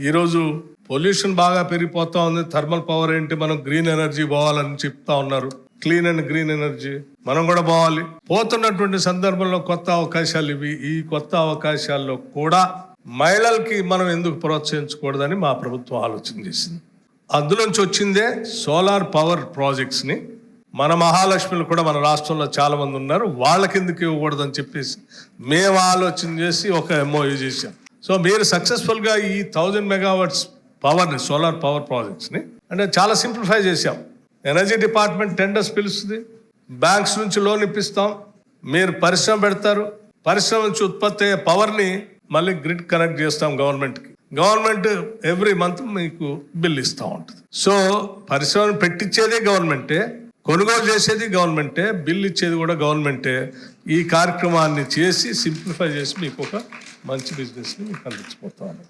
ఈరోజు పొల్యూషన్ బాగా పెరిగిపోతా ఉంది. థర్మల్ పవర్ ఏంటి, మనం గ్రీన్ ఎనర్జీ పోవాలని చెప్తా ఉన్నారు. క్లీన్ అండ్ గ్రీన్ ఎనర్జీ మనం కూడా పోవాలి. పోతున్నటువంటి సందర్భంలో కొత్త అవకాశాలు ఇవి. ఈ కొత్త అవకాశాల్లో కూడా మహిళలకి మనం ఎందుకు ప్రోత్సహించకూడదని మా ప్రభుత్వం ఆలోచన చేసింది. అందులోంచి వచ్చిందే సోలార్ పవర్ ప్రాజెక్ట్స్ ని. మన మహాలక్ష్మిలు కూడా మన రాష్ట్రంలో చాలా మంది ఉన్నారు, వాళ్ళకి ఎందుకు ఇవ్వకూడదని చెప్పేసి మేము ఆలోచన చేసి ఒక MOU చేశాం. సో మీరు సక్సెస్ఫుల్ గా ఈ 1000 మెగావాట్స్ పవర్ ని, సోలార్ పవర్ ప్రాజెక్ట్స్ ని అంటే చాలా సింప్లిఫై చేశాం. ఎనర్జీ డిపార్ట్మెంట్ టెండర్స్ పిలుస్తుంది, బ్యాంక్స్ నుంచి లోన్ ఇప్పిస్తాం, మీరు పరిశ్రమ పెడతారు, పరిశ్రమ నుంచి ఉత్పత్తి అయ్యే పవర్ ని మళ్ళీ గ్రిడ్ కనెక్ట్ చేస్తాం గవర్నమెంట్కి. గవర్నమెంట్ ఎవ్రీ మంత్ మీకు బిల్ ఇస్తూ ఉంటుంది. సో పరిశ్రమను పెట్టించేదే గవర్నమెంటే, కొనుగోలు చేసేది గవర్నమెంటే, బిల్ ఇచ్చేది కూడా గవర్నమెంటే. ఈ కార్యక్రమాన్ని చేసి సింప్లిఫై చేసి మీకు ఒక మంచి బిజినెస్ని మీకు అందించిపోతాను.